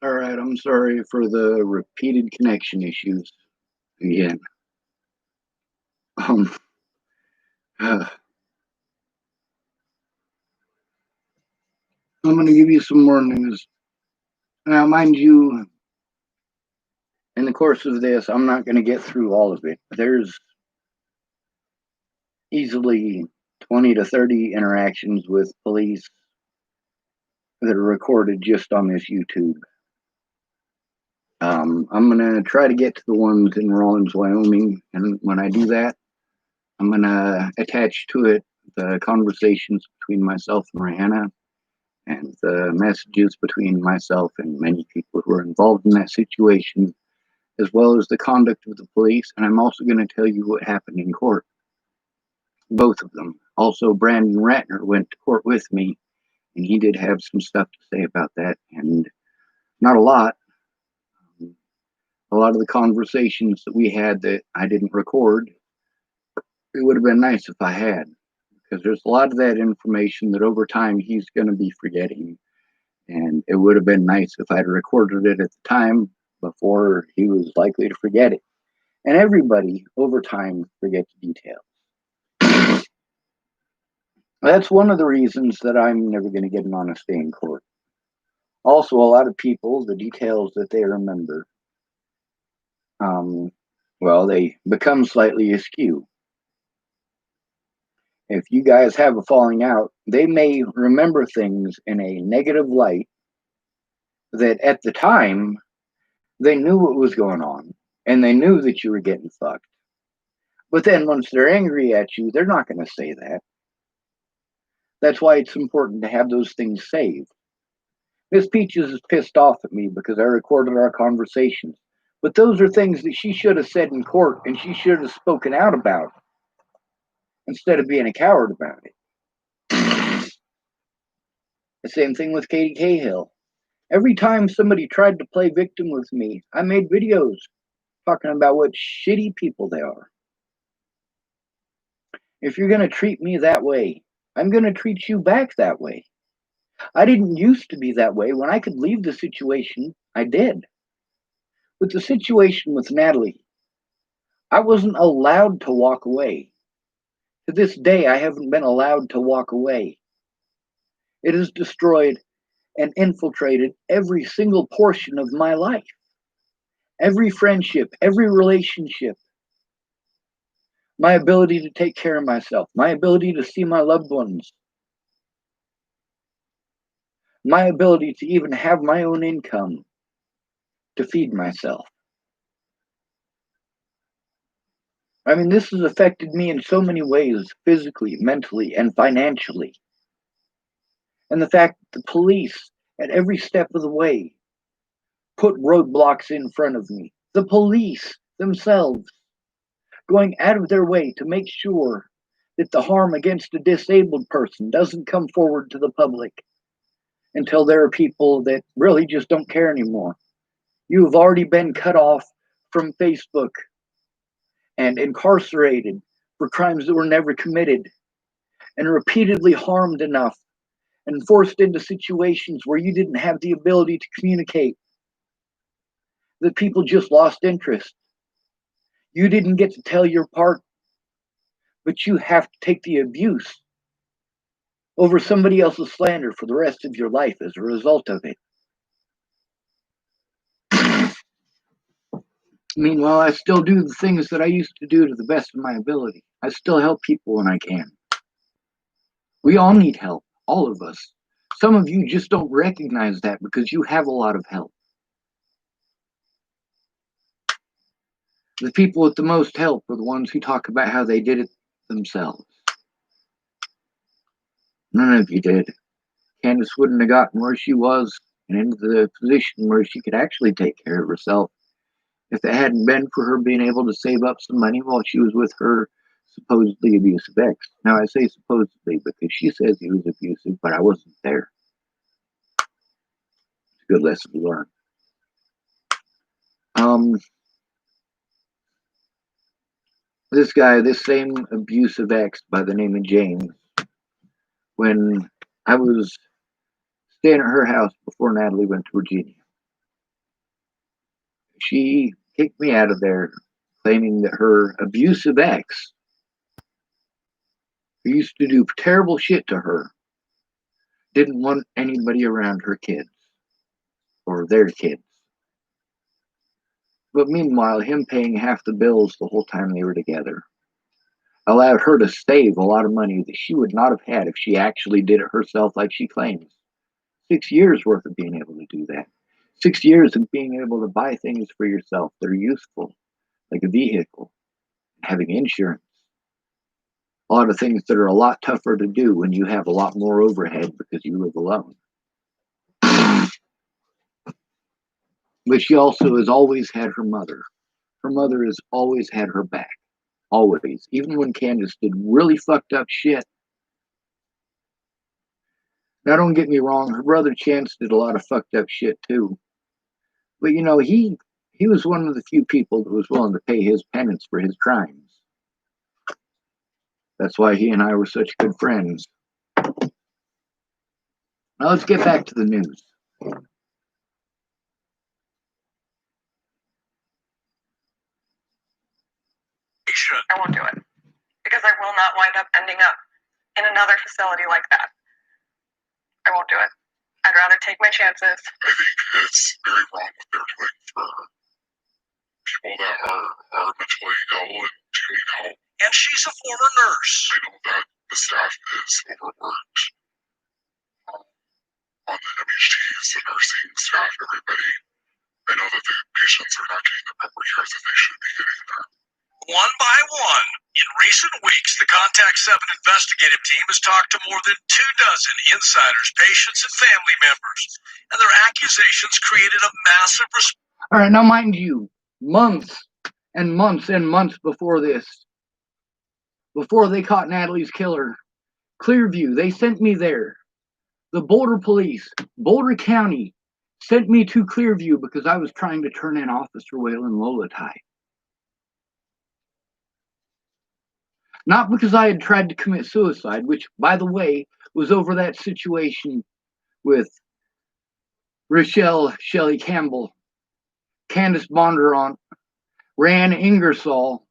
All right, I'm sorry for the repeated connection issues again. Um, I'm going to give you some more news. Now, mind you, in the course of this, I'm not going to get through all of it. There's easily 20 to 30 interactions with police that are recorded just on this YouTube. I'm going to try to get to the ones in Rawlins, Wyoming, and when I do that, I'm going to attach to it the conversations between myself and Rihanna and the messages between myself and many people who are involved in that situation, as well as the conduct of the police. And I'm also going to tell you what happened in court, both of them. Also, Brandon Ratner went to court with me, and he did have some stuff to say about that, and not a lot. A lot of the conversations that we had that I didn't record, it would have been nice if I had, because there's a lot of that information that over time he's going to be forgetting. And it would have been nice if I'd recorded it at the time before he was likely to forget it. And everybody over time forgets details. That's one of the reasons that I'm never going to get an honest day in court. Also, a lot of people, the details that they remember, um, well, they become slightly askew. If you guys have a falling out, they may remember things in a negative light that at the time they knew what was going on and they knew that you were getting fucked. But then once they're angry at you, they're not going to say that. That's why it's important to have those things saved. Miss Peaches is pissed off at me because I recorded our conversations. But those are things that she should have said in court and she should have spoken out about instead of being a coward about it. The same thing with Katie Cahill. Every time somebody tried to play victim with me, I made videos talking about what shitty people they are. If you're going to treat me that way, I'm going to treat you back that way. I didn't used to be that way. When I could leave the situation, I did. With the situation with Natalie, I wasn't allowed to walk away. To this day, I haven't been allowed to walk away. It has destroyed and infiltrated every single portion of my life, every friendship, every relationship, my ability to take care of myself, my ability to see my loved ones, my ability to even have my own income to feed myself. I mean, this has affected me in so many ways, physically, mentally, and financially. And the fact that the police, at every step of the way, put roadblocks in front of me. The police themselves going out of their way to make sure that the harm against a disabled person doesn't come forward to the public until there are people that really just don't care anymore. You have already been cut off from Facebook and incarcerated for crimes that were never committed and repeatedly harmed enough and forced into situations where you didn't have the ability to communicate, that people just lost interest. You didn't get to tell your part, but you have to take the abuse over somebody else's slander for the rest of your life as a result of it. Meanwhile, I still do the things that I used to do to the best of my ability. I still help people when I can. We all need help, all of us. Some of you just don't recognize that because you have a lot of help. The people with the most help are the ones who talk about how they did it themselves. None of you did. Candace wouldn't have gotten where she was and into the position where she could actually take care of herself if it hadn't been for her being able to save up some money while she was with her supposedly abusive ex. Now, I say supposedly because she says he was abusive, but I wasn't there. It's a good lesson to learn. This guy, this same abusive ex by the name of James, when I was staying at her house before Natalie went to Virginia, She kicked me out of there, claiming that her abusive ex, who used to do terrible shit to her, didn't want anybody around her kids or their kids. But meanwhile, him paying half the bills the whole time they were together allowed her to save a lot of money that she would not have had if she actually did it herself like she claims. 6 years worth of being able to do that. 6 years of being able to buy things for yourself that are useful, like a vehicle, having insurance. A lot of things that are a lot tougher to do when you have a lot more overhead because you live alone. But she also has always had her mother. Her mother has always had her back. Always. Even when Candace did really fucked up shit. Now, don't get me wrong, her brother Chance did a lot of fucked up shit too. But you know, he was one of the few people that was willing to pay his penance for his crimes. That's why he and I were such good friends. Now let's get back to the news. I won't do it because I will not wind up ending up in another facility like that. I won't do it. I'd rather take my chances. I think it's very wrong what they're doing for people that are mentally ill and do need help. And she's a former nurse. I know that the staff is overworked. On the MHTs, the nursing staff, everybody. I know that the patients are not getting the proper care that they should be getting there. One by one, in recent weeks, the Contact 7 investigative team has talked to more than 24 insiders, patients, and family members, and their accusations created a massive response. All right, now mind you, months and months and months before this, before they caught Natalie's killer, Clearview, they sent me there. The Boulder Police, Boulder County, sent me to Clearview because I was trying to turn in Officer Waylon Lolatai. Not because I had tried to commit suicide, which, by the way, was over that situation with Rochelle Shelley Campbell, Candace Bondurant, Ran Ingersoll,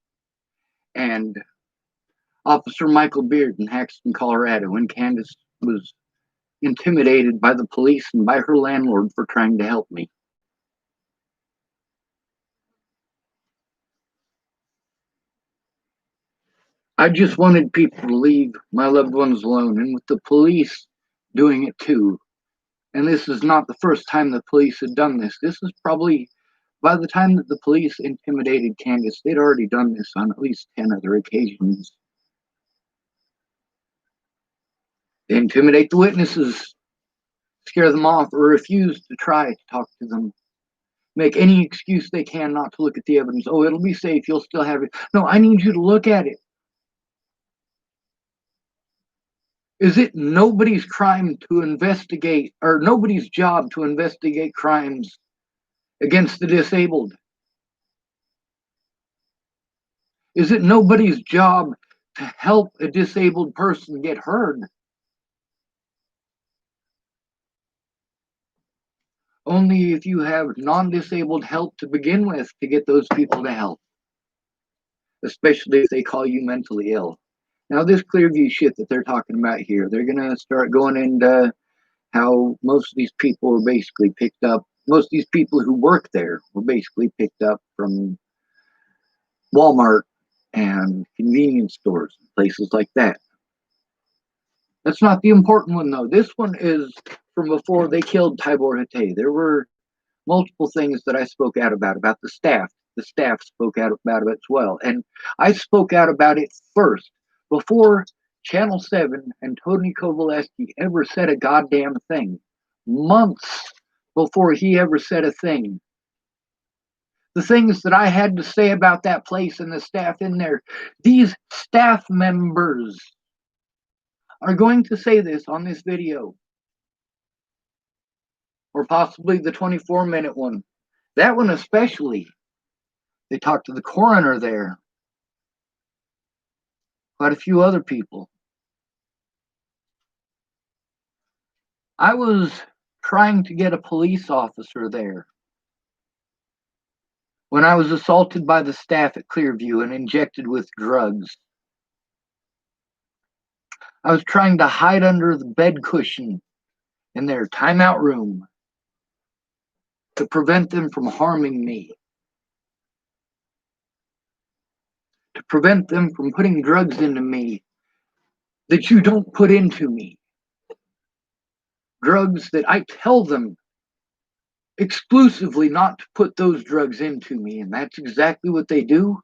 and Officer Michael Beard in Haxton, Colorado, when Candace was intimidated by the police and by her landlord for trying to help me. I just wanted people to leave my loved ones alone, and with the police doing it too. And this is not the first time the police had done this. This is probably, by the time that the police intimidated Candace, they'd already done this on at least 10 other occasions. They intimidate the witnesses, scare them off, or refuse to try to talk to them. Make any excuse they can not to look at the evidence. Oh, it'll be safe, you'll still have it. No, I need you to look at it. Is it nobody's crime to investigate, or nobody's job to investigate crimes against the disabled? Is it nobody's job to help a disabled person get heard? Only if you have non-disabled help to begin with to get those people to help, especially if they call you mentally ill. Now, this Clearview shit that they're talking about here, they're going to start going into how most of these people were basically picked up. Most of these people who work there were basically picked up from Walmart and convenience stores, places like that. That's not the important one, though. This one is from before they killed Tibor Hatay. There were multiple things that I spoke out about the staff. The staff spoke out about it as well. And I spoke out about it first, before Channel 7 and Tony Kovaleski ever said a goddamn thing. Months before he ever said a thing. The things that I had to say about that place and the staff in there, these staff members are going to say this on this video, or possibly the 24-minute one. That one especially. They talked to the coroner there, quite a few other people. I was trying to get a police officer there when I was assaulted by the staff at Clearview and injected with drugs. I was trying to hide under the bed cushion in their timeout room to prevent them from harming me, to prevent them from putting drugs into me that you don't put into me. Drugs that I tell them exclusively not to put those drugs into me, and that's exactly what they do.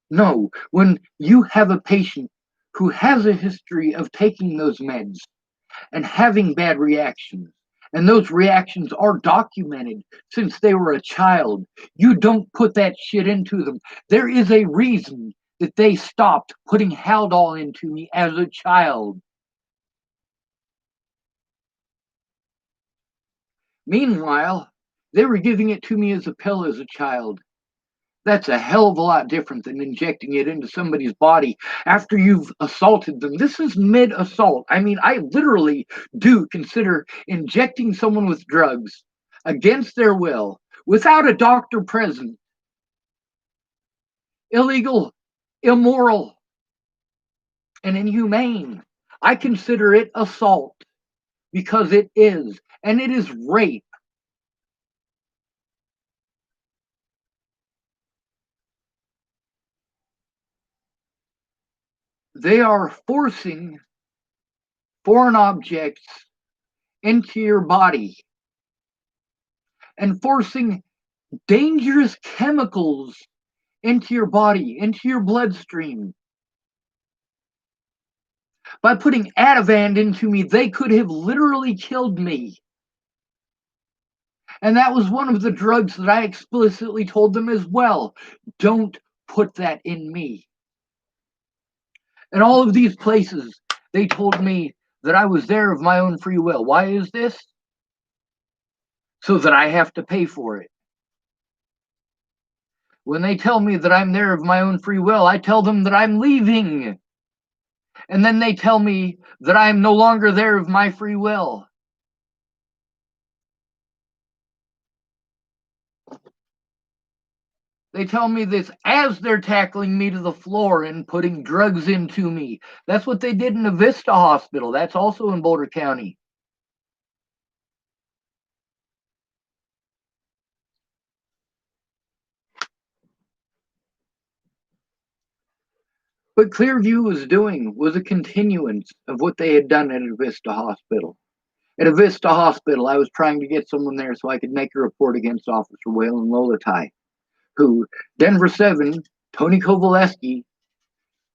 No, when you have a patient who has a history of taking those meds and having bad reactions, and those reactions are documented since they were a child, you don't put that shit into them. There is a reason that they stopped putting Haldol into me as a child. Meanwhile, they were giving it to me as a pill as a child. That's a hell of a lot different than injecting it into somebody's body after you've assaulted them. This is mid-assault. I mean, I literally do consider injecting someone with drugs against their will, without a doctor present, illegal, immoral, and inhumane. I consider it assault because it is, and it is rape. They are forcing foreign objects into your body and forcing dangerous chemicals into your body, into your bloodstream. By putting Ativan into me, they could have literally killed me. And that was one of the drugs that I explicitly told them as well. Don't put that in me. In all of these places, they told me that I was there of my own free will. Why is this? So that I have to pay for it. When they tell me that I'm there of my own free will, I tell them that I'm leaving. And then they tell me that I'm no longer there of my free will. They tell me this as they're tackling me to the floor and putting drugs into me. That's what they did in the Vista Hospital. That's also in Boulder County. What Clearview was doing was a continuance of what they had done at a Vista Hospital. At a Vista Hospital, I was trying to get someone there so I could make a report against Officer Waylon Lolatai, who Denver 7, Tony Kovaleski,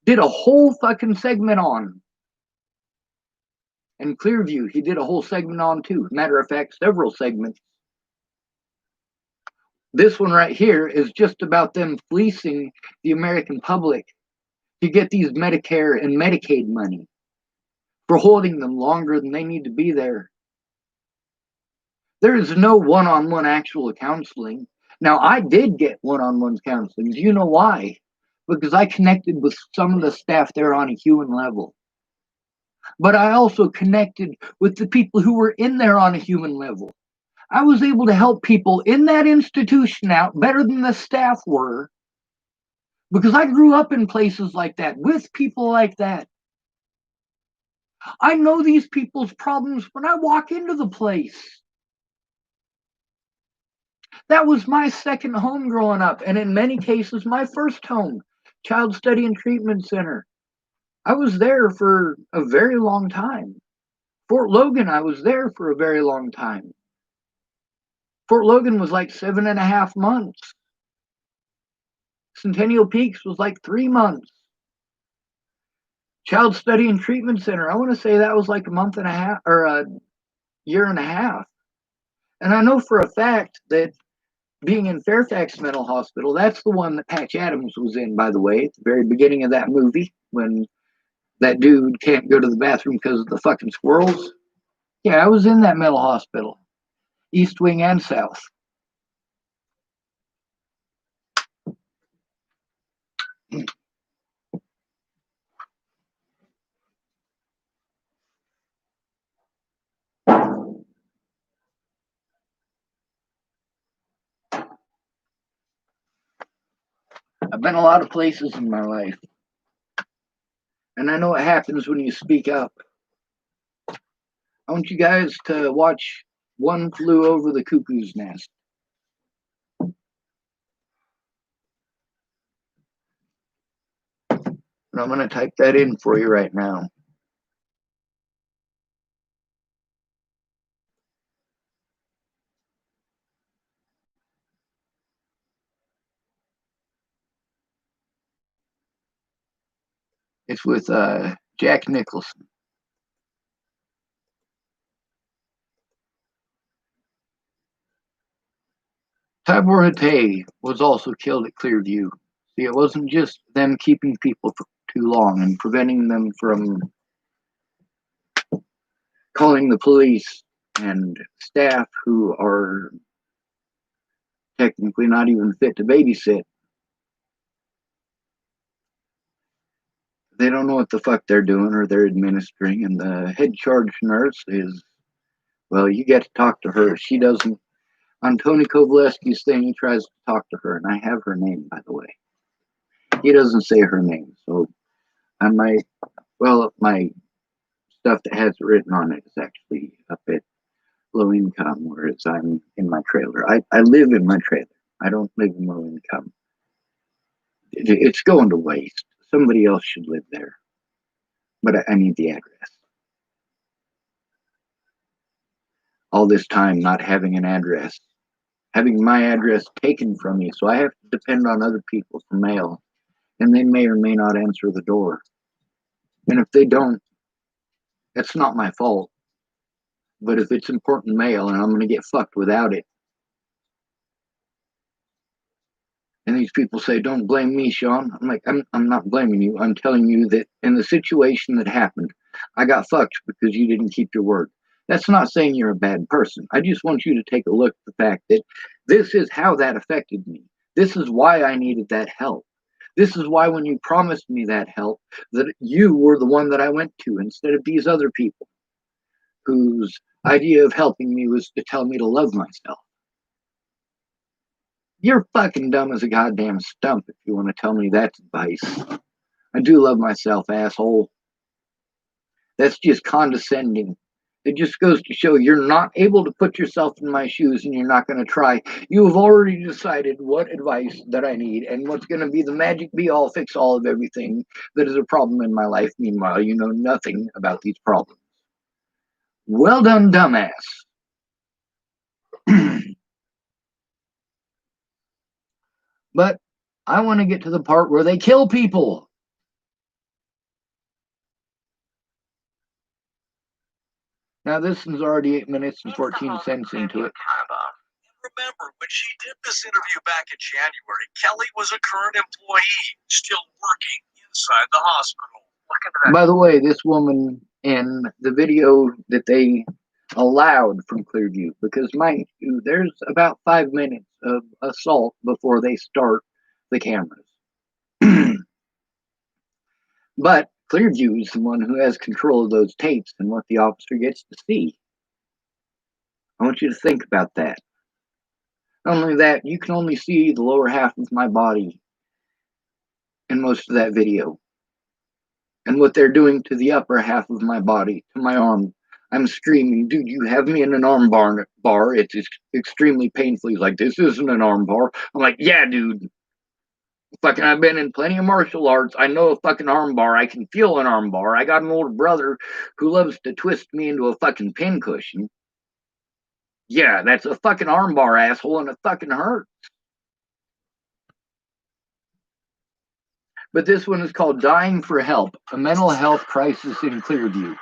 did a whole fucking segment on. And Clearview, he did a whole segment on too. Matter of fact, several segments. This one right here is just about them fleecing the American public to get these Medicare and Medicaid money for holding them longer than they need to be there. There is no one-on-one actual counseling. Now, I did get one-on-one counseling. Do you know why? Because I connected with some of the staff there on a human level. But I also connected with the people who were in there on a human level. I was able to help people in that institution out better than the staff were because I grew up in places like that with people like that. I know these people's problems when I walk into the place. That was my second home growing up, and in many cases, my first home, Child Study and Treatment Center. I was there for a very long time. Fort Logan, I was there for a very long time. Fort Logan was like 7.5 months. Centennial Peaks was like 3 months. Child Study and Treatment Center, I want to say that was like a month and a half or a year and a half. And I know for a fact that being in Fairfax Mental Hospital, that's the one that Patch Adams was in, by the way, at the very beginning of that movie when that dude can't go to the bathroom because of the fucking squirrels. Yeah, I was in that mental hospital, East Wing and South. I've been a lot of places in my life, and I know what happens when you speak up. I want you guys to watch One Flew Over the Cuckoo's Nest. And I'm going to type that in for you right now. It's with Jack Nicholson. Tibor Hatay was also killed at Clearview. See, it wasn't just them keeping people for too long and preventing them from calling the police and staff who are technically not even fit to babysit. They don't know what the fuck they're doing or they're administering, and the head charge nurse is, well, you get to talk to her. She doesn't. On Tony Kovaleski's thing, he tries to talk to her, and I have her name, by the way. He doesn't say her name, so I might, well, my stuff that has it written on it is actually up at low income, whereas I'm in my trailer. I live in my trailer. I don't live in low income. It's going to waste. Somebody else should live there. But I need the address. All this time not having an address, having my address taken from me, so I have to depend on other people for mail, and they may or may not answer the door. And if they don't, that's not my fault. But if it's important mail and I'm going to get fucked without it, and these people say, don't blame me, Sean. I'm like, I'm not blaming you. I'm telling you that in the situation that happened, I got fucked because you didn't keep your word. That's not saying you're a bad person. I just want you to take a look at the fact that this is how that affected me. This is why I needed that help. This is why when you promised me that help, that you were the one that I went to instead of these other people whose idea of helping me was to tell me to love myself. You're fucking dumb as a goddamn stump if you want to tell me that's advice. I do love myself, asshole. That's just condescending. It just goes to show you're not able to put yourself in my shoes and you're not going to try. You have already decided what advice that I need and what's going to be the magic be all fix all of everything that is a problem in my life. Meanwhile, you know nothing about these problems. Well done, dumbass. But I want to get to the part where they kill people. Now this is already 8 minutes and 14 cents into it. Remember, when she did this interview back in January, Kelly was a current employee, still working inside the hospital. Look at that. By the way, this woman in the video that they allowed from Clearview, because mind you, there's about 5 minutes of assault before they start the cameras. But Clearview is the one who has control of those tapes and what the officer gets to see. I want you to think about that. Not only that, you can only see the lower half of my body in most of that video. And what they're doing to the upper half of my body, to my arm. I'm screaming, dude, you have me in an arm bar. It's extremely painful. He's like, this isn't an arm bar. I'm like, yeah, dude. Fucking, I've been in plenty of martial arts. I know a fucking arm bar. I can feel an arm bar. I got an older brother who loves to twist me into a fucking pincushion. Yeah, that's a fucking arm bar, asshole, and it fucking hurts. But this one is called Dying for Help, a mental health crisis in Clearview.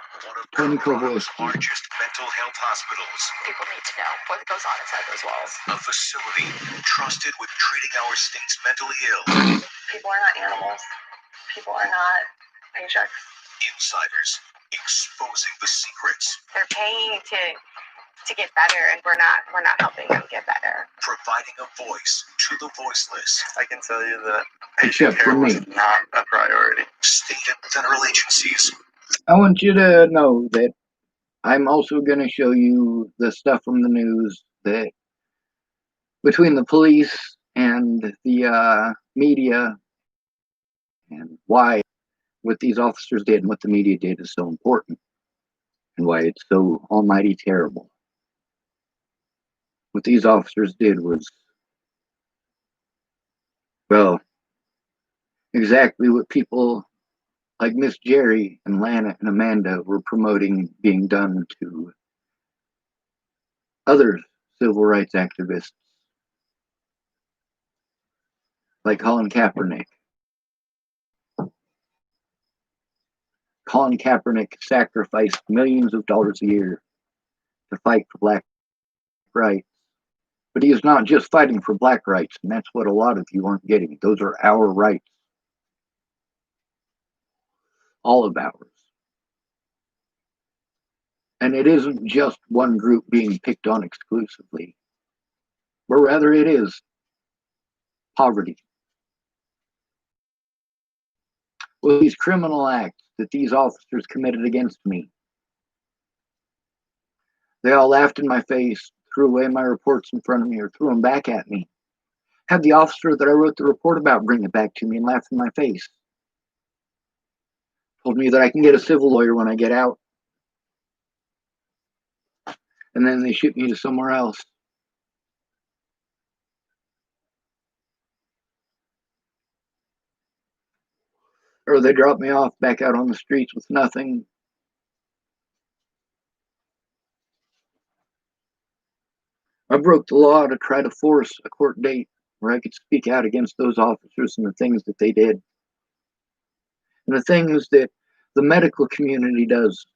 Tony Colorado's Kovaleski. largest mental health hospitals. People need to know what goes on inside those walls. A facility trusted with treating our state's mentally ill. People are not animals. People are not paychecks. Insiders exposing the secrets. They're paying to get better, and we're not helping them get better. Providing a voice to the voiceless. I can tell you that patient Except for care was me. not a priority. State and federal agencies. I want you to know that I'm also going to show you the stuff from the news that between the police and the media and why what these officers did and what the media did is so important and why it's so almighty terrible. What these officers did was, well, exactly what people like Miss Jerry and Lana and Amanda were promoting being done to other civil rights activists like Colin Kaepernick. Colin Kaepernick sacrificed millions of dollars a year to fight for black rights. But he is not just fighting for black rights, and that's what a lot of you aren't getting. Those are our rights. All of ours. And it isn't just one group being picked on exclusively, but rather it is poverty. Well, these criminal acts that these officers committed against me, they all laughed in my face, threw away my reports in front of me, or threw them back at me. Had the officer that I wrote the report about bring it back to me and laugh in my face. Told me that I can get a civil lawyer when I get out. And then they ship me to somewhere else. Or they drop me off back out on the streets with nothing. I broke the law to try to force a court date where I could speak out against those officers and the things that they did. And the things that the medical community does.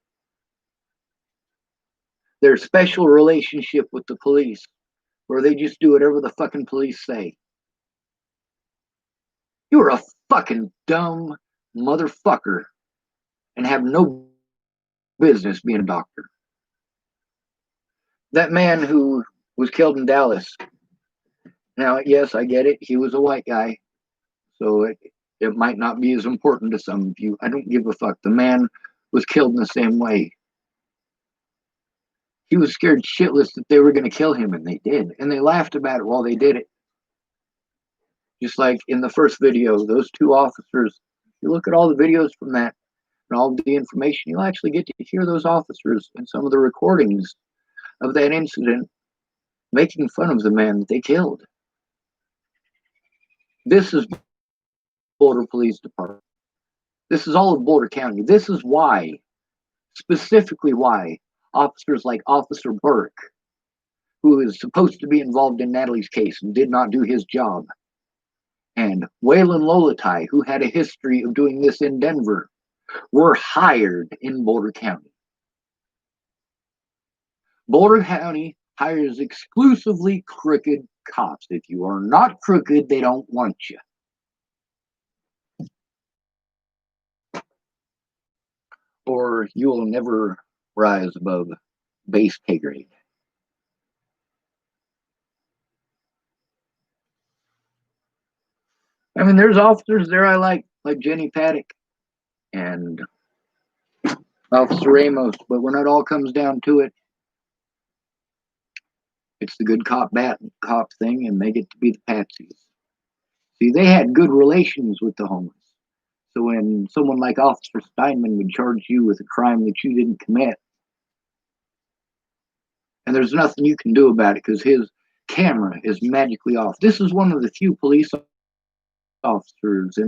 Their special relationship with the police, where they just do whatever the fucking police say. You're a fucking dumb motherfucker and have no business being a doctor. That man who was killed in Dallas. Now, yes, I get it. He was a white guy. So it might not be as important to some of you. I don't give a fuck. The man was killed in the same way. He was scared shitless that they were going to kill him, and they did. And they laughed about it while they did it. Just like in the first video, those two officers, you look at all the videos from that and all the information, you'll actually get to hear those officers and some of the recordings of that incident making fun of the man that they killed. This is Boulder Police Department. This is all of Boulder County. This is why, specifically why, officers like Officer Burke, who is supposed to be involved in Natalie's case and did not do his job, and Waylon Lolatai, who had a history of doing this in Denver, were hired in Boulder County. Boulder County hires exclusively crooked cops. If you are not crooked, they don't want you. Or you will never rise above base pay grade. I mean, there's officers there I like Jenny Paddock and Officer Ramos, but when it all comes down to it, it's the good cop, bad cop thing, and they get to be the patsies. See, they had good relations with the homeless. So when someone like Officer Steinman would charge you with a crime that you didn't commit, and there's nothing you can do about it because his camera is magically off. This is one of the few police officers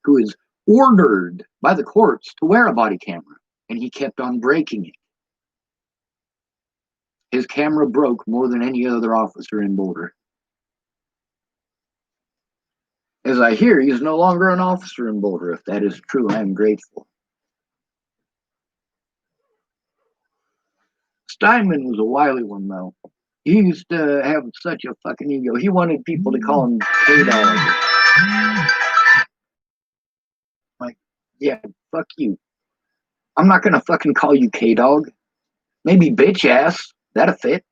who is ordered by the courts to wear a body camera, and he kept on breaking it. His camera broke more than any other officer in Boulder. As I hear, he's no longer an officer in Boulder. If that is true, I am grateful. Steinman was a wily one, though. He used to have such a fucking ego. He wanted people to call him K-Dog. Like, yeah, fuck you. I'm not gonna fucking call you K-Dog. Maybe bitch ass. That'll fit.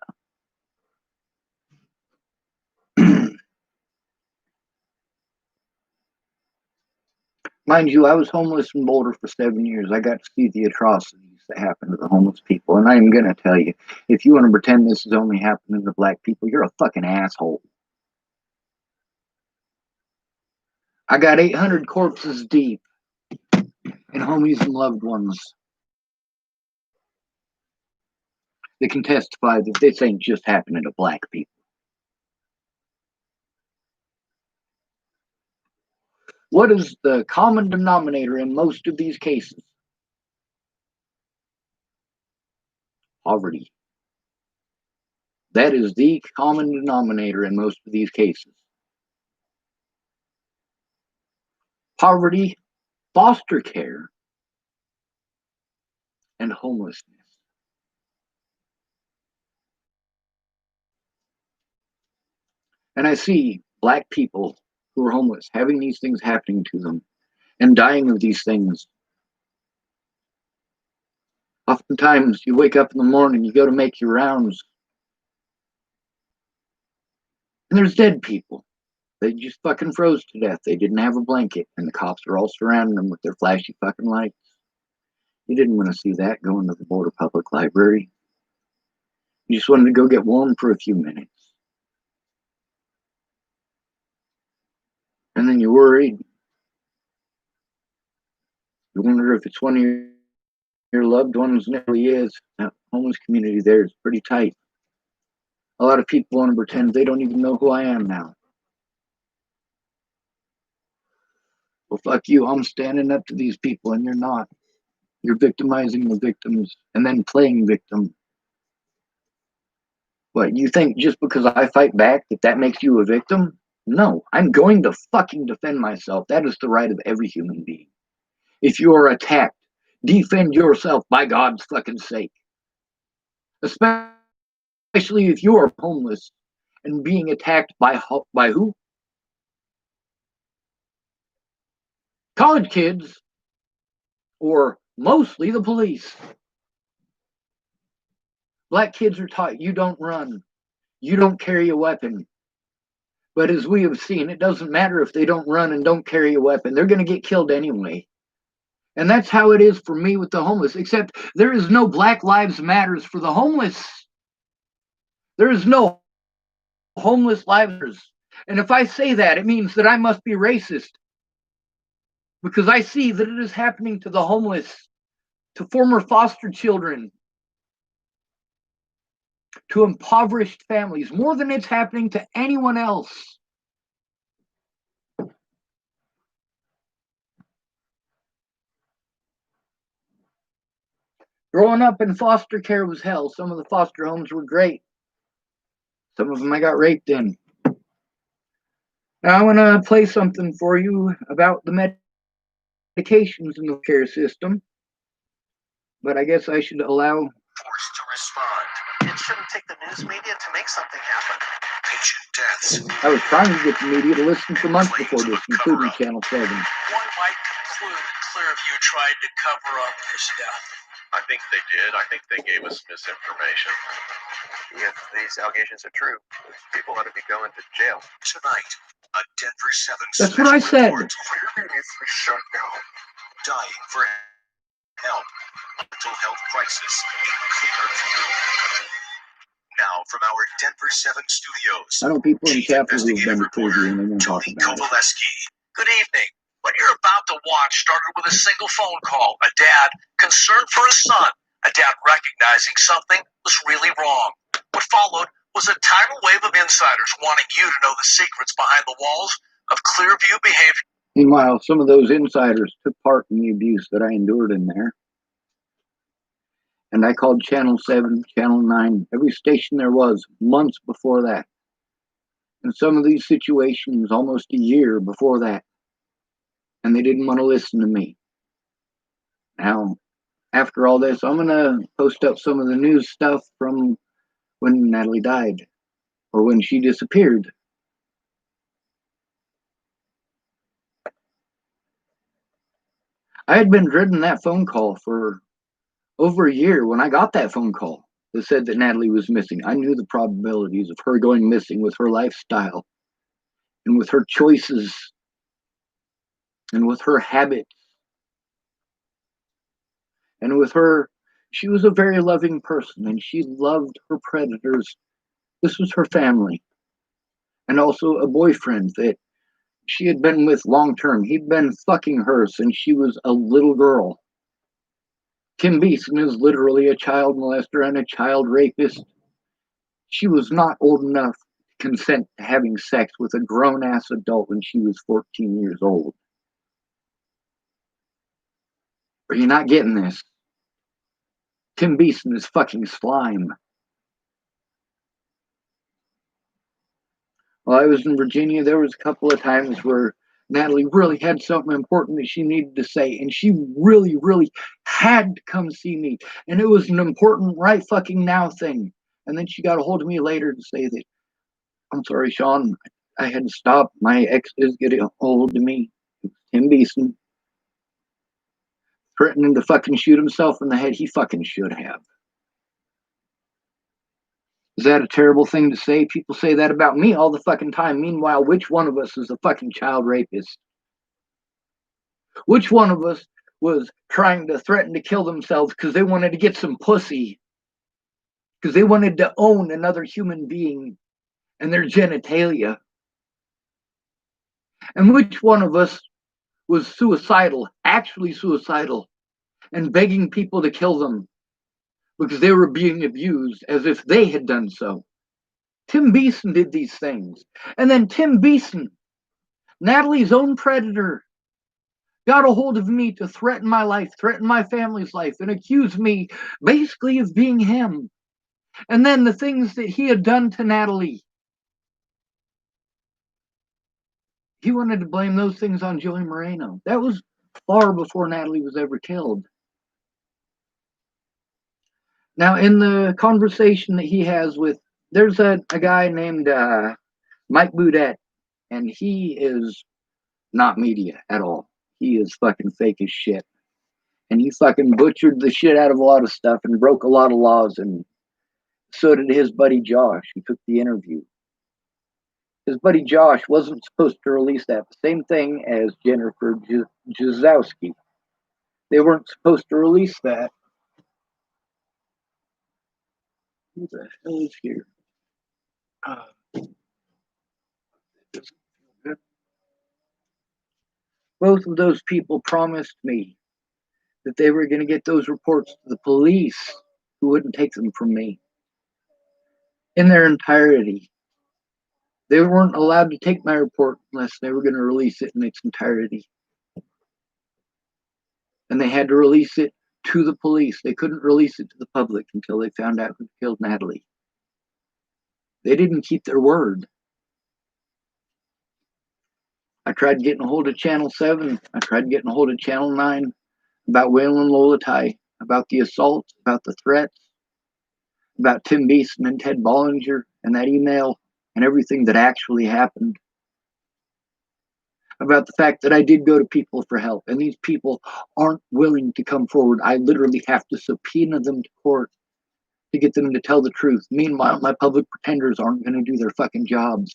Mind you, I was homeless in Boulder for 7 years. I got to see the atrocities that happen to the homeless people. And I'm going to tell you, if you want to pretend this is only happening to black people, you're a fucking asshole. I got 800 corpses deep and homies and loved ones that can testify that this ain't just happening to black people. What is the common denominator in most of these cases? Poverty. That is the common denominator in most of these cases. Poverty, foster care, and homelessness. And I see black people who are homeless having these things happening to them and dying of these things. Oftentimes, you wake up in the morning, you go to make your rounds, and there's dead people. They just fucking froze to death. They didn't have a blanket, and the cops are all surrounding them with their flashy fucking lights. You didn't want to see that going to the Boulder Public Library. You just wanted to go get warm for a few minutes. And then you're worried. You wonder if it's one of your loved ones, and it really is. That homeless community there is pretty tight. A lot of people want to pretend they don't even know who I am now. Well, fuck you. I'm standing up to these people, and you're not. You're victimizing the victims and then playing victim. What, you think just because I fight back that makes you a victim? No, I'm going to fucking defend myself. That is the right of every human being. If you are attacked, defend yourself, by God's fucking sake. Especially if you are homeless and being attacked by who? College kids, or mostly the police. Black kids are taught you don't run, you don't carry a weapon. But as we have seen, it doesn't matter if they don't run and don't carry a weapon. They're going to get killed anyway. And that's how it is for me with the homeless, except there is no Black Lives Matters for the homeless. There is no homeless lives. And if I say that, it means that I must be racist. Because I see that it is happening to the homeless, to former foster children, to impoverished families, more than it's happening to anyone else. Growing up in foster care was hell. Some of the foster homes were great. Some of them I got raped in. Now I want to play something for you about the medications in the care system. But I guess I should allow... Forced to respond. It shouldn't take the news media to make something happen. Patient deaths. I was trying to get the media to listen for months before this, including Channel 7. One might conclude Clearview tried to cover up his death. I think they did. I think they gave us misinformation. If these allegations are true, people ought to be going to jail. Tonight, a Denver 7 That's what I said. Clearview needs to be shut down. Dying for help. Mental health crisis in Clearview. Now from our Denver 7 studios. I know people in Chief chapters who have been to Investigative Clearview and they won't talk Tony about it. Kovaleski. Good evening. What you're about to watch started with a single phone call. A dad concerned for his son. A dad recognizing something was really wrong. What followed was a tidal wave of insiders wanting you to know the secrets behind the walls of Clearview behavior. Meanwhile, some of those insiders took part in the abuse that I endured in there. And I called Channel 7, Channel 9, every station there was, months before that. And some of these situations almost a year before that. And they didn't want to listen to me. Now, after all this, I'm going to post up some of the news stuff from when Natalie died, or when she disappeared. I had been dreading that phone call for over a year. When I got that phone call that said that Natalie was missing, I knew the probabilities of her going missing with her lifestyle and with her choices and with her habits and with her. She was a very loving person and she loved her predators. This was her family, and also a boyfriend that she had been with long term. He'd been fucking her since she was a little girl. Tim Beeson is literally a child molester and a child rapist. She was not old enough to consent to having sex with a grown ass adult when she was 14 years old. Are you not getting this? Tim Beeson is fucking slime. While I was in Virginia, there was a couple of times where Natalie really had something important that she needed to say, and she really, really had to come see me. And it was an important right fucking now thing. And then she got a hold of me later to say that, I'm sorry, Sean, I had to stop. My ex is getting a hold of me. Tim Beeson threatening to fucking shoot himself in the head. He fucking should have. Is that a terrible thing to say? People say that about me all the fucking time. Meanwhile, which one of us is a fucking child rapist? Which one of us was trying to threaten to kill themselves because they wanted to get some pussy? Because they wanted to own another human being and their genitalia? And which one of us was suicidal, actually suicidal, and begging people to kill them because they were being abused as if they had done so? Tim Beeson did these things. And then Tim Beeson, Natalie's own predator, got a hold of me to threaten my life, threaten my family's life, and accuse me basically of being him. And then the things that he had done to Natalie, he wanted to blame those things on Joey Moreno. That was far before Natalie was ever killed. Now, in the conversation that he has with, there's a guy named Mike Boudet, and he is not media at all. He is fucking fake as shit. And he fucking butchered the shit out of a lot of stuff and broke a lot of laws, and so did his buddy Josh, who took the interview. His buddy Josh wasn't supposed to release that. The same thing as Jennifer Jazowski. They weren't supposed to release that. Who the hell is here? Both of those people promised me that they were going to get those reports to the police, who wouldn't take them from me in their entirety. They weren't allowed to take my report unless they were going to release it in its entirety. And they had to release it to the police. They couldn't release it to the public until they found out who killed Natalie. They didn't keep their word. I tried getting a hold of Channel 7. I tried getting a hold of Channel 9 about Waylon Lolatai, about the assault, about the threats, about Tim Beeson and Ted Bollinger and that email and everything that actually happened. About the fact that I did go to people for help, and these people aren't willing to come forward. I literally have to subpoena them to court to get them to tell the truth. Meanwhile, my public pretenders aren't going to do their fucking jobs.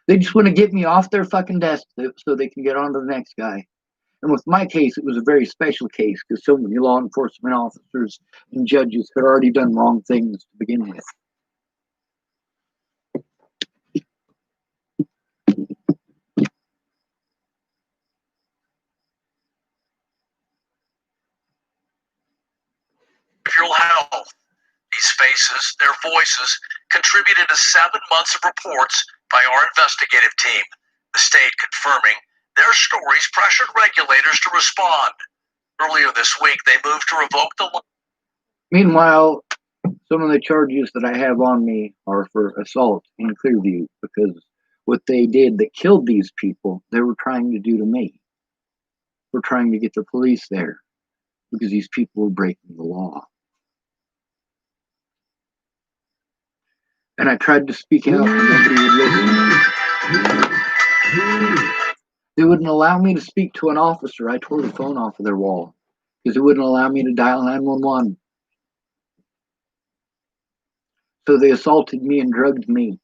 They just want to get me off their fucking desk so they can get on to the next guy. And with my case, it was a very special case because so many law enforcement officers and judges had already done wrong things to begin with. Behavioral health. These faces, their voices, contributed to 7 months of reports by our investigative team, the state confirming their stories pressured regulators to respond. Earlier this week, they moved to revoke the... Meanwhile, some of the charges that I have on me are for assault in Clearview, because what they did that killed these people, they were trying to do to me. We're trying to get the police there because these people were breaking the law. And I tried to speak out and nobody would listen. They wouldn't allow me to speak to an officer. I tore the phone off of their wall because it wouldn't allow me to dial 911. So they assaulted me and drugged me,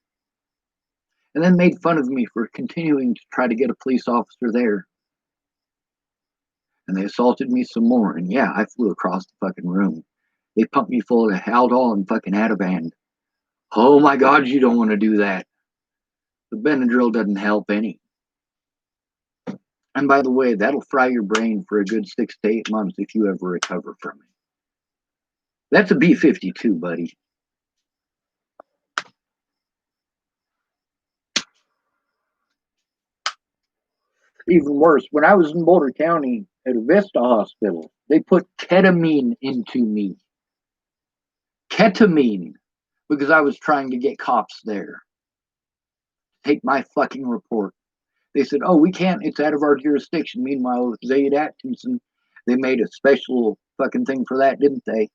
and then made fun of me for continuing to try to get a police officer there. And they assaulted me some more, and yeah, I flew across the fucking room. They pumped me full of Haldol and fucking Ativan. Oh my God, you don't want to do that. The Benadryl doesn't help any. And by the way, that'll fry your brain for a good 6 to 8 months if you ever recover from it. That's a B-52, buddy. Even worse, when I was in Boulder County at a Vista hospital, they put ketamine into me. Ketamine, because I was trying to get cops there. Take my fucking report. They said, oh, we can't, it's out of our jurisdiction. Meanwhile, with Zaid Atkinson, they made a special fucking thing for that, didn't they?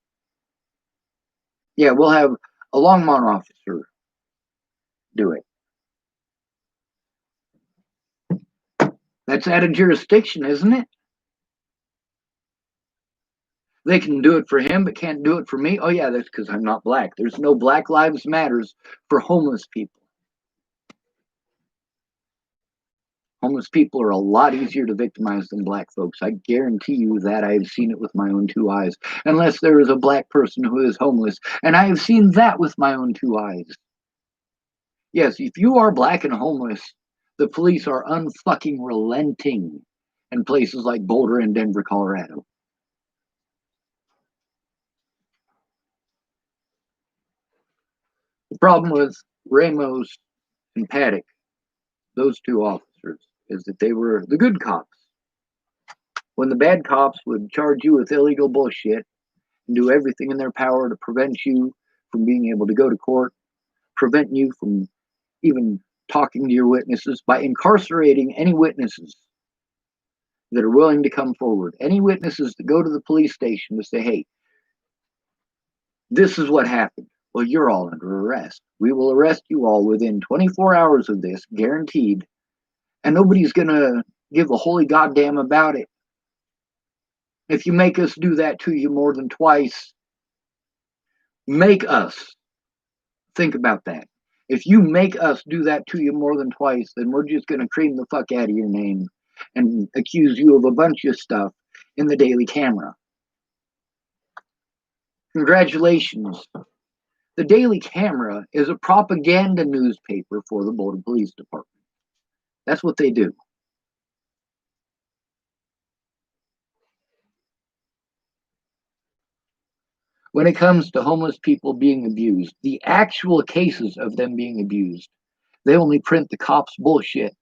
Yeah, we'll have a Longmont officer do it. That's out of jurisdiction, isn't it? They can do it for him, but can't do it for me. Oh, yeah, that's because I'm not black. There's no Black Lives Matters for homeless people. Homeless people are a lot easier to victimize than black folks. I guarantee you that. I have seen it with my own 2 eyes. Unless there is a black person who is homeless. And I have seen that with my own 2 eyes. Yes, if you are black and homeless, the police are unfucking relenting in places like Boulder and Denver, Colorado. The problem with Ramos and Paddock, those 2 officers, is that they were the good cops. When the bad cops would charge you with illegal bullshit and do everything in their power to prevent you from being able to go to court, prevent you from even talking to your witnesses by incarcerating any witnesses that are willing to come forward, any witnesses that go to the police station to say, hey, this is what happened. Well, you're all under arrest. We will arrest you all within 24 hours of this, guaranteed, and nobody's going to give a holy goddamn about it. If you make us do that to you more than twice, make us. Think about that. If you make us do that to you more than twice, then we're just going to cream the fuck out of your name and accuse you of a bunch of stuff in the Daily Camera. Congratulations. The Daily Camera is a propaganda newspaper for the Boulder Police Department. That's what they do. When it comes to homeless people being abused, the actual cases of them being abused, they only print the cops' bullshit.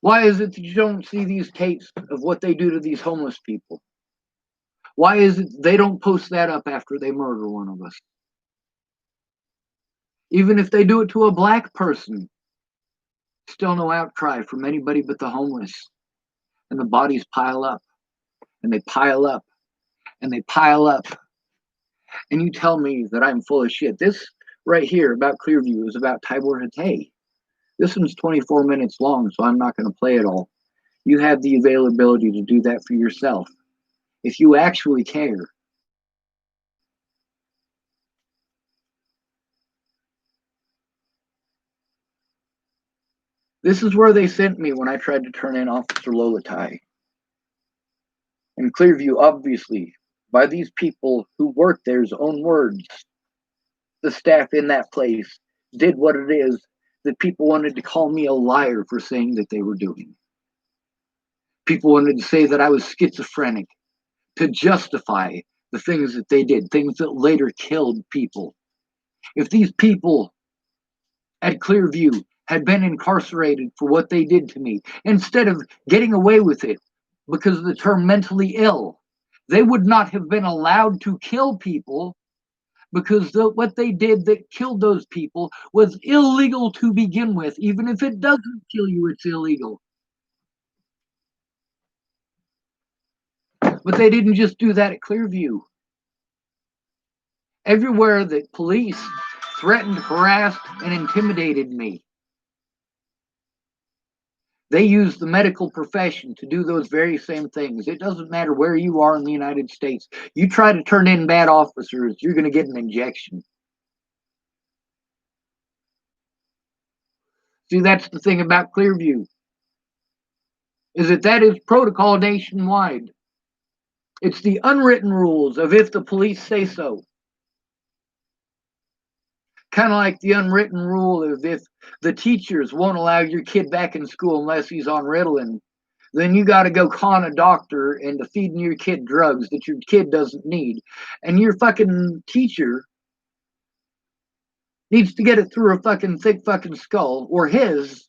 Why is it that you don't see these tapes of what they do to these homeless people? Why is it they don't post that up after they murder one of us? Even if they do it to a black person, still no outcry from anybody but the homeless. And the bodies pile up, and they pile up, and they pile up. And you tell me that I'm full of shit. This right here about Clearview is about Tibor Hatay. This one's 24 minutes long, so I'm not going to play it all. You have the availability to do that for yourself. If you actually care. This is where they sent me when I tried to turn in Officer Lolatai. In Clearview, obviously, by these people who work there's own words, the staff in that place did what it is that people wanted to call me a liar for saying that they were doing. People wanted to say that I was schizophrenic to justify the things that they did, things that later killed people. If these people at Clearview had been incarcerated for what they did to me, instead of getting away with it because of the term mentally ill, they would not have been allowed to kill people because what they did that killed those people was illegal to begin with. Even if it doesn't kill you, it's illegal. But they didn't just do that at Clearview. Everywhere that police threatened, harassed, and intimidated me, they use the medical profession to do those very same things. It doesn't matter where you are in the United States. You try to turn in bad officers, you're going to get an injection. See, that's the thing about Clearview, is that is protocol nationwide. It's the unwritten rules of if the police say so. kind of like the unwritten rule of if the teachers won't allow your kid back in school unless he's on Ritalin, then you got to go con a doctor into feeding your kid drugs that your kid doesn't need. And your fucking teacher needs to get it through a fucking thick fucking skull, or his,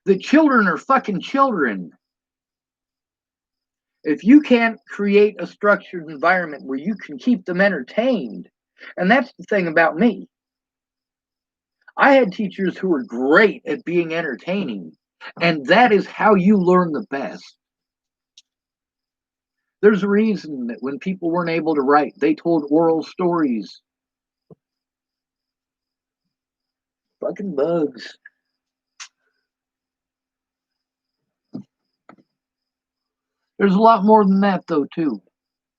that children are fucking children. If you can't create a structured environment where you can keep them entertained, and that's the thing about me. I had teachers who were great at being entertaining, and that is how you learn the best. There's a reason that when people weren't able to write, they told oral stories. Fucking bugs. There's a lot more than that, though, too.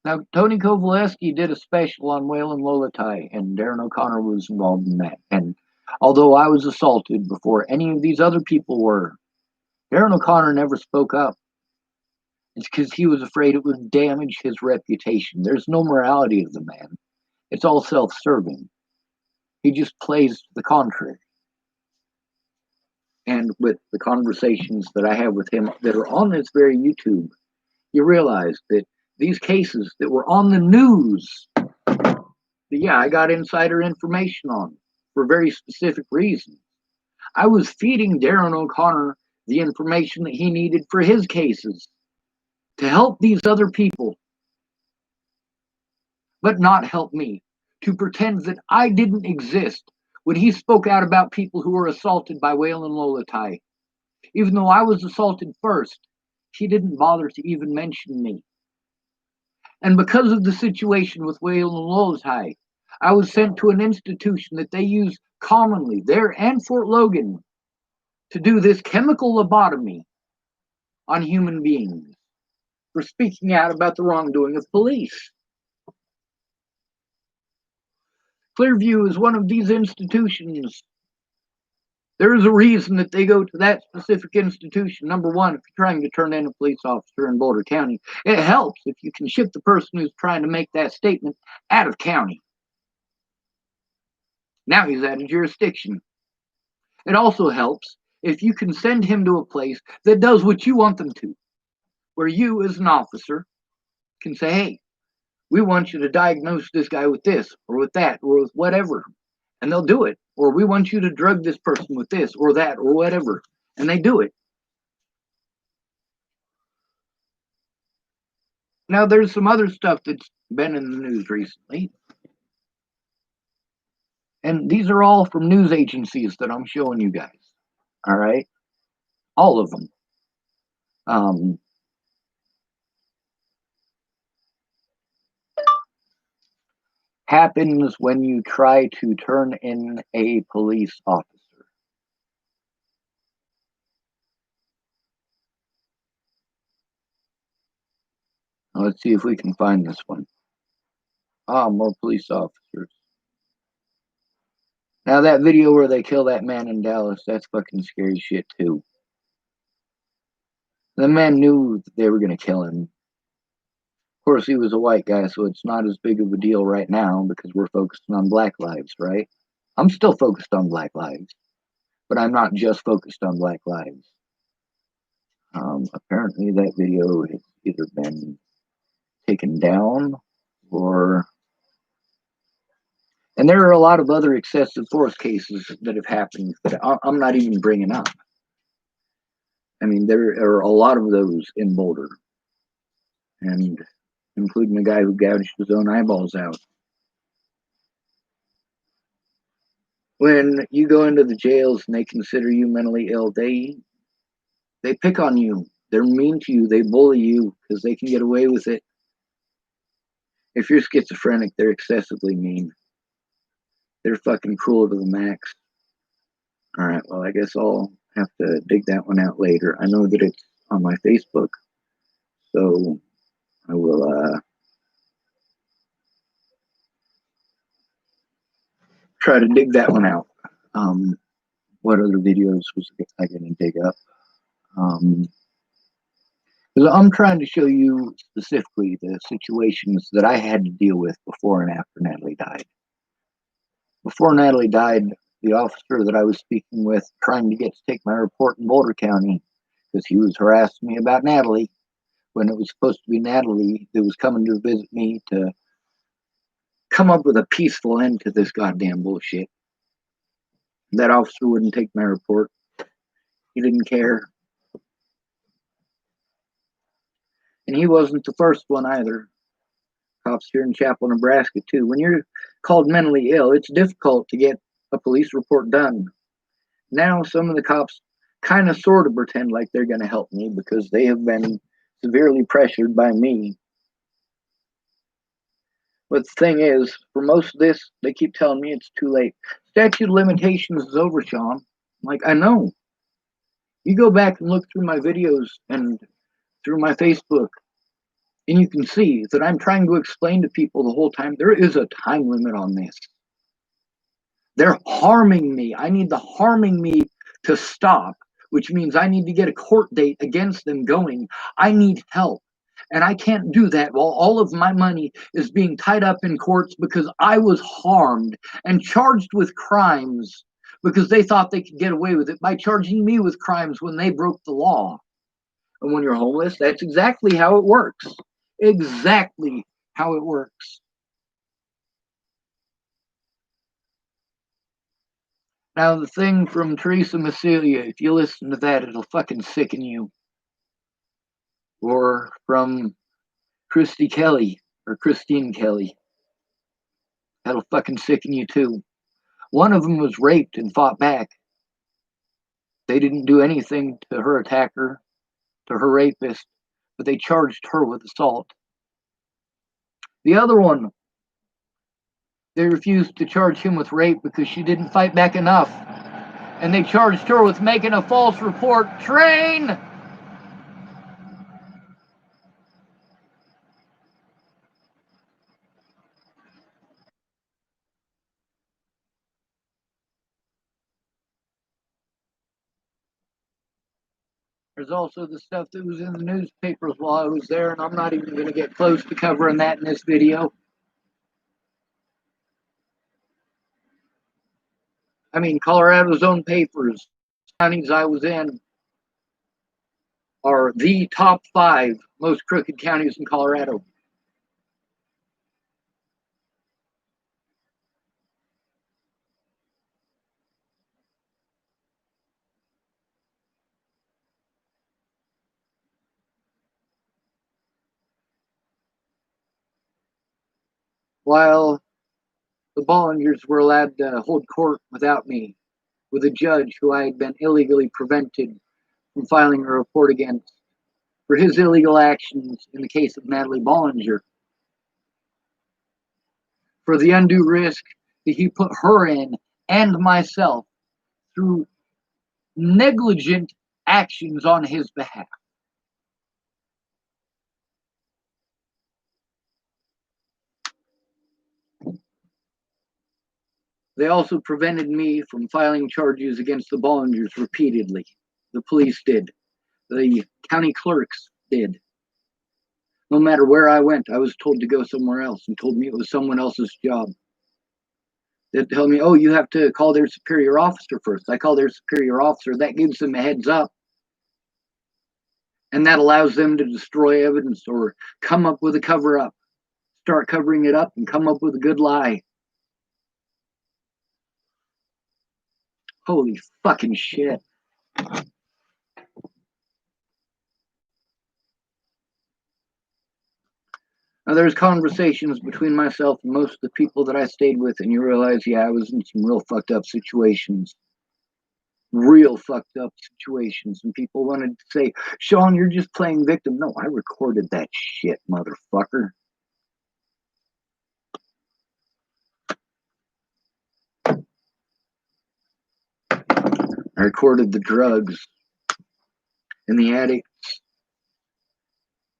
Now, Tony Kovaleski did a special on Waylon Lolatai, and Darren O'Connor was involved in that. And although I was assaulted before any of these other people were, Darren O'Connor never spoke up. It's because he was afraid it would damage his reputation. There's no morality of the man. It's all self-serving. He just plays the contrary. And with the conversations that I have with him that are on this very YouTube, you realize that these cases that were on the news, yeah, I got insider information on for very specific reasons. I was feeding Darren O'Connor the information that he needed for his cases to help these other people, but not help me, to pretend that I didn't exist when he spoke out about people who were assaulted by Waylon Lolatai. Even though I was assaulted first, he didn't bother to even mention me. And because of the situation with Waylon Lolatai, I was sent to an institution that they use commonly there and Fort Logan to do this chemical lobotomy on human beings for speaking out about the wrongdoing of police. Clearview is one of these institutions. There is a reason that they go to that specific institution. Number one, if you're trying to turn in a police officer in Boulder County, it helps if you can ship the person who's trying to make that statement out of county. Now he's out of jurisdiction. It also helps if you can send him to a place that does what you want them to, where you as an officer can say, hey, we want you to diagnose this guy with this or with that or with whatever, and they'll do it. Or we want you to drug this person with this or that or whatever, and they do it. Now, there's some other stuff that's been in the news recently, and these are all from news agencies that I'm showing you guys. All right, all of them. Happens when you try to turn in a police officer. Now, let's see if we can find this one. More police officers. Now that video where they kill that man in Dallas, that's fucking scary shit too. The man knew that they were going to kill him. Of course, he was a white guy, so it's not as big of a deal right now because we're focusing on black lives, right? I'm still focused on black lives, but I'm not just focused on black lives. Apparently that video has either been taken down or... And there are a lot of other excessive force cases that have happened that I'm not even bringing up. I mean, there are a lot of those in Boulder, and including the guy who gouged his own eyeballs out. When you go into the jails and they consider you mentally ill, they pick on you. They're mean to you. They bully you because they can get away with it. If you're schizophrenic, they're excessively mean. They're fucking cruel to the max. All right, well, I guess I'll have to dig that one out later. I know that it's on my Facebook, so I will try to dig that one out. What other videos was I going to dig up? Because I'm trying to show you specifically the situations that I had to deal with before and after Natalie died. Before Natalie died, the officer that I was speaking with, trying to get to take my report in Boulder County, because he was harassing me about Natalie, when it was supposed to be Natalie that was coming to visit me to come up with a peaceful end to this goddamn bullshit. That officer wouldn't take my report. He didn't care. And he wasn't the first one either. Cops here in Chapel, Nebraska, too. When you're called mentally ill, it's difficult to get a police report done. Now, some of the cops kind of sort of pretend like they're going to help me because they have been severely pressured by me. But the thing is, for most of this, they keep telling me it's too late. Statute of limitations is over, Sean. I'm like, I know. You go back and look through my videos and through my Facebook, and you can see that I'm trying to explain to people the whole time there is a time limit on this. They're harming me. I need the harming me to stop, which means I need to get a court date against them going. I need help. And I can't do that while all of my money is being tied up in courts because I was harmed and charged with crimes because they thought they could get away with it by charging me with crimes when they broke the law. And when you're homeless, that's exactly how it works. Exactly how it works. Now, the thing from Teresa Massilia, if you listen to that, it'll fucking sicken you. Or from Christine Kelly, that'll fucking sicken you too. One of them was raped and fought back. They didn't do anything to her attacker, to her rapist, but they charged her with assault. The other one, they refused to charge him with rape because she didn't fight back enough. And they charged her with making a false report. Train! There's also the stuff that was in the newspapers while I was there, and I'm not even going to get close to covering that in this video. I mean, Colorado's own papers, counties I was in, are the top 5 most crooked counties in Colorado. While the Bollingers were allowed to hold court without me, with a judge who I had been illegally prevented from filing a report against for his illegal actions in the case of Natalie Bollinger, for the undue risk that he put her in and myself through negligent actions on his behalf. They also prevented me from filing charges against the Bollingers repeatedly. The police did. The county clerks did. No matter where I went, I was told to go somewhere else and told me it was someone else's job. They'd tell me, oh, you have to call their superior officer first. I call their superior officer. That gives them a heads up. And that allows them to destroy evidence or come up with a cover up. Start covering it up and come up with a good lie. Holy fucking shit. Now, there's conversations between myself and most of the people that I stayed with, and you realize, yeah, I was in some real fucked up situations. Real fucked up situations. And people wanted to say, Sean, you're just playing victim. No, I recorded that shit, motherfucker. I recorded the drugs and the addicts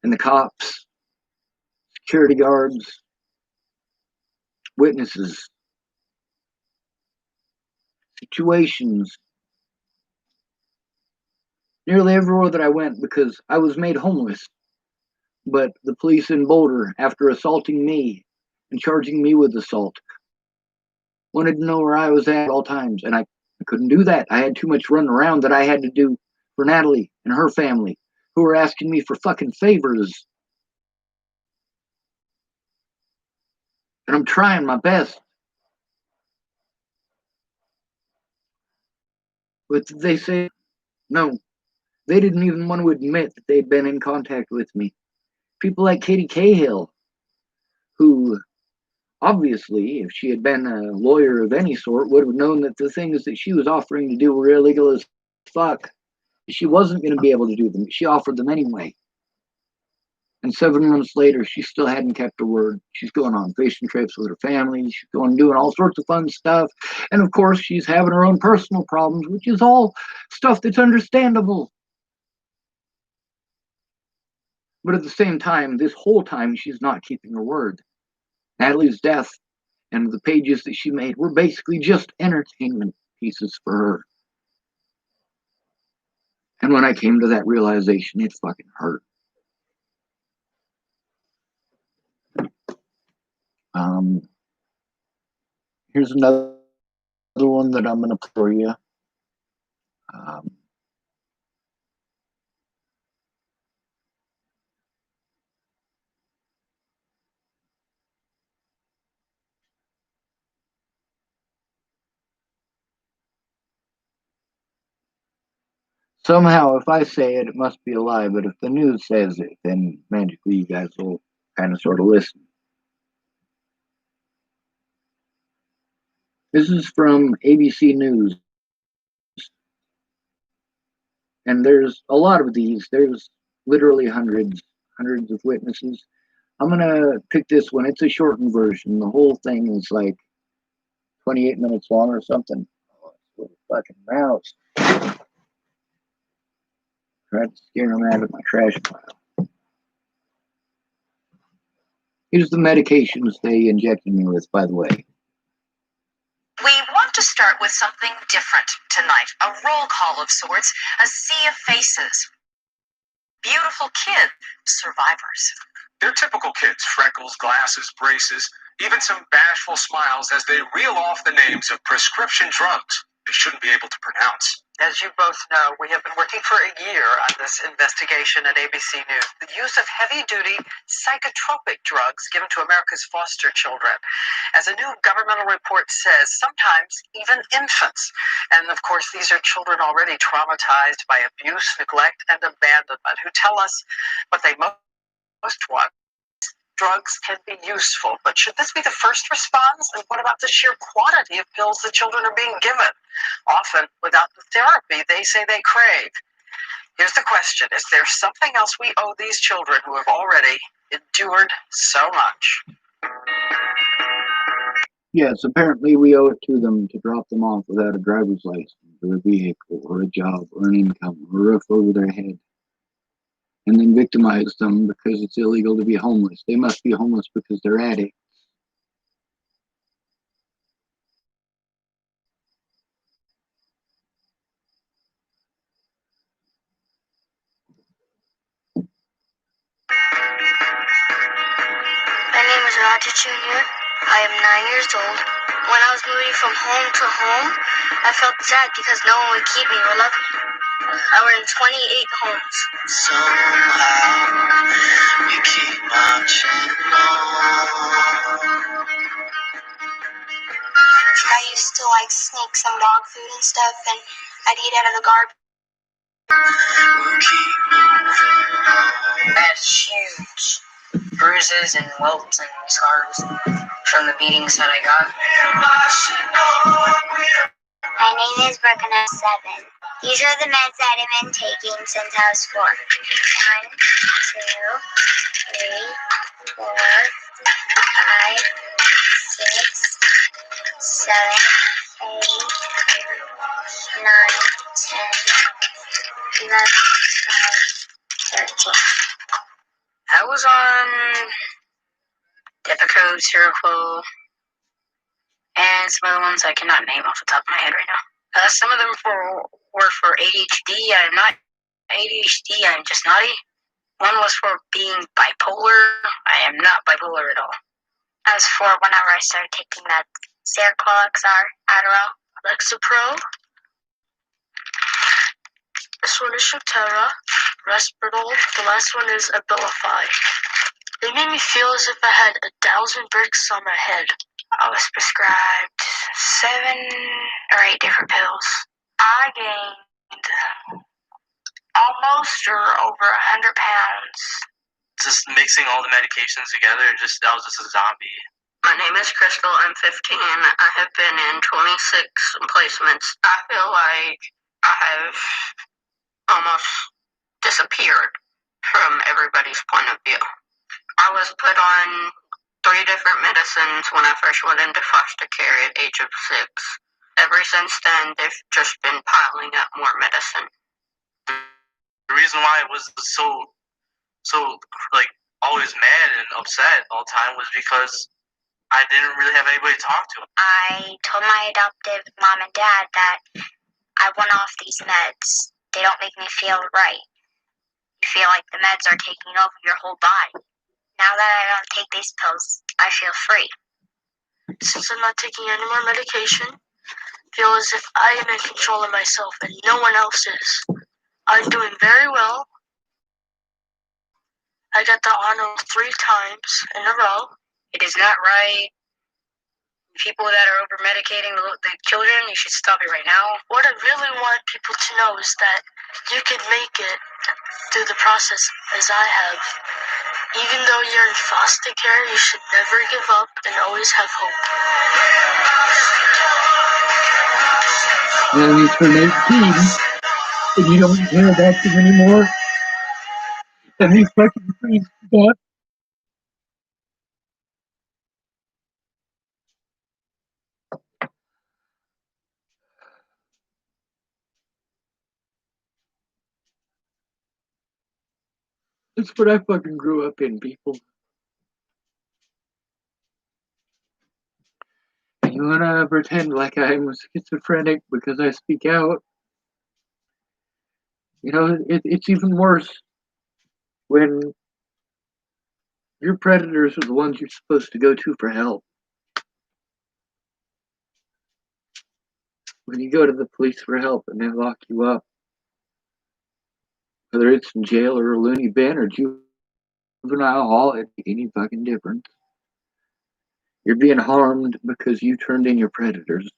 and the cops, security guards, witnesses, situations. Nearly everywhere that I went because I was made homeless. But the police in Boulder, after assaulting me and charging me with assault, wanted to know where I was at all times, and I couldn't do that. I had too much running around that I had to do for Natalie and her family, who were asking me for fucking favors. And I'm trying my best. But they say, no, they didn't even want to admit that they'd been in contact with me. People like Katie Cahill, who obviously, if she had been a lawyer of any sort, would have known that the things that she was offering to do were illegal as fuck. She wasn't going to be able to do them. She offered them anyway. And 7 months later, she still hadn't kept her word. She's going on fishing trips with her family. She's going doing all sorts of fun stuff. And of course, she's having her own personal problems, which is all stuff that's understandable. But at the same time, this whole time, she's not keeping her word. Natalie's death and the pages that she made were basically just entertainment pieces for her. And when I came to that realization, it fucking hurt. Here's another one that I'm going to play for you. Somehow, if I say it, it must be a lie, but if the news says it, then magically you guys will kind of sort of listen. This is from ABC News. And there's a lot of these. There's literally hundreds of witnesses. I'm going to pick this one. It's a shortened version. The whole thing is like 28 minutes long or something. Oh, little fucking mouse. Tried to scare him out of my trash pile. Here's the medications they injected me with, by the way. We want to start with something different tonight. A roll call of sorts, a sea of faces. Beautiful kid survivors. They're typical kids, freckles, glasses, braces, even some bashful smiles as they reel off the names of prescription drugs they shouldn't be able to pronounce. As you both know, we have been working for a year on this investigation at ABC News. The use of heavy-duty psychotropic drugs given to America's foster children. As a new governmental report says, sometimes even infants. And of course, these are children already traumatized by abuse, neglect, and abandonment who tell us what they most want. Drugs can be useful, but should this be the first response? And what about the sheer quantity of pills the children are being given? Often without the therapy they say they crave. Here's the question. Is there something else we owe these children who have already endured so much? Yes, apparently we owe it to them to drop them off without a driver's license or a vehicle or a job or an income or a roof over their head. And then victimize them because it's illegal to be homeless. They must be homeless because they're addicts. My name is Roger Jr. I am 9 years old. When I was moving from home to home, I felt sad because no one would keep me or love me. I were in 28 homes. Somehow you keep marching on. I used to like snakes and dog food and stuff, and I'd eat out of the garbage. We'll keep moving on. I had huge bruises and welts and scars from the beatings that I got. My name is Brooke and I'm 7. These are the meds that I've been taking since I was 4. 1, 2, 3, 4, 5, 6, 7, 8, 9, 10, 11, 12, 13. I was on Depakote, Seroquel, and some other ones I cannot name off the top of my head right now. Some of them were for ADHD. I'm not ADHD, I'm just naughty. One was for being bipolar. I am not bipolar at all. I was 4 whenever I started taking meds. Seroquel XR, Adderall. Lexapro. This one is Strattera, Risperdal. The last one is Abilify. They made me feel as if I had 1,000 bricks on my head. I was prescribed 7 or 8 different pills. I gained almost or over 100 pounds. Just mixing all the medications together, I was just a zombie. My name is Crystal. I'm 15. I have been in 26 placements. I feel like I have almost disappeared from everybody's point of view. I was put on 3 different medicines when I first went into foster care at age of 6. Ever since then, they've just been piling up more medicine. The reason why I was so like always mad and upset all the time was because I didn't really have anybody to talk to. I told my adoptive mom and dad that I want off these meds. They don't make me feel right. You feel like the meds are taking over your whole body. Now that I don't take these pills, I feel free. Since I'm not taking any more medication, I feel as if I am in control of myself and no one else is. I'm doing very well. I got the honor 3 times in a row. It is not right. People that are over medicating the children, you should stop it right now. What I really want people to know is that you can make it through the process as I have. Even though you're in foster care, you should never give up and always have hope. And you turn 18 and you don't care about them anymore. And these fucking things got. That's what I fucking grew up in, people. And you wanna pretend like I'm schizophrenic because I speak out? You know, it's even worse when your predators are the ones you're supposed to go to for help. When you go to the police for help and they lock you up, whether it's in jail or a loony bin or juvenile hall, it ain't any fucking difference. You're being harmed because you turned in your predators.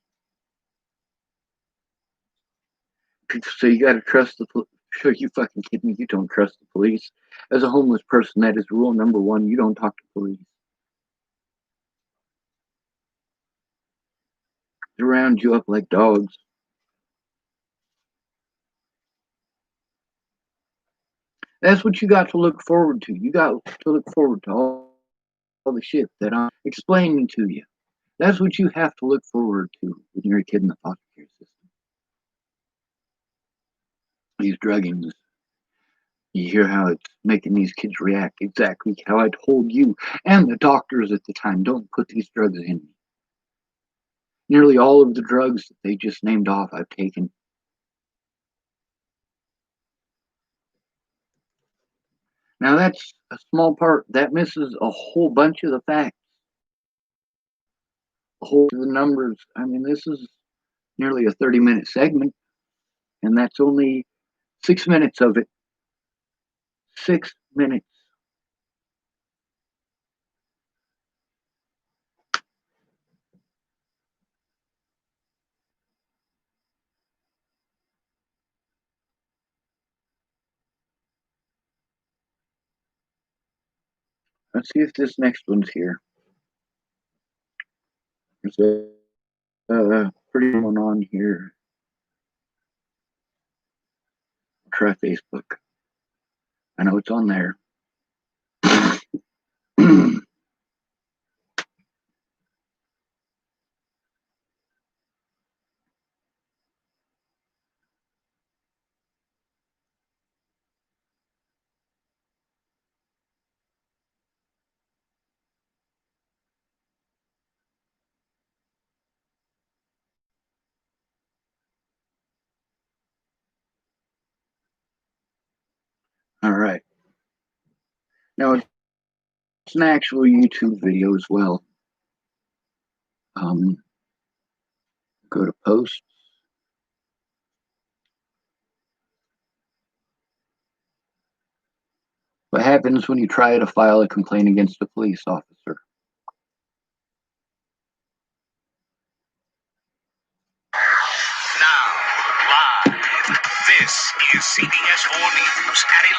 So you gotta trust the police. Sure, you fucking kidding me? You don't trust the police. As a homeless person, that is rule number 1. You don't talk to police. They round you up like dogs. That's what you got to look forward to. You got to look forward to all the shit that I'm explaining to you. That's what you have to look forward to when you're a kid in the foster care system. These druggings. You hear how it's making these kids react exactly how I told you and the doctors at the time. Don't put these drugs in me. Nearly all of the drugs that they just named off I've taken. Now that's a small part. That misses a whole bunch of the facts. A whole of the numbers. I mean, this is nearly a 30-minute segment, and that's only 6 minutes of it. 6 minutes. Let's see if this next one's here. There's a pretty one on here. Try Facebook. I know it's on there. All right. Now, it's an actual YouTube video as well. Go to posts. What happens when you try to file a complaint against a police officer? Now, live, this is CBS 4 News at 11.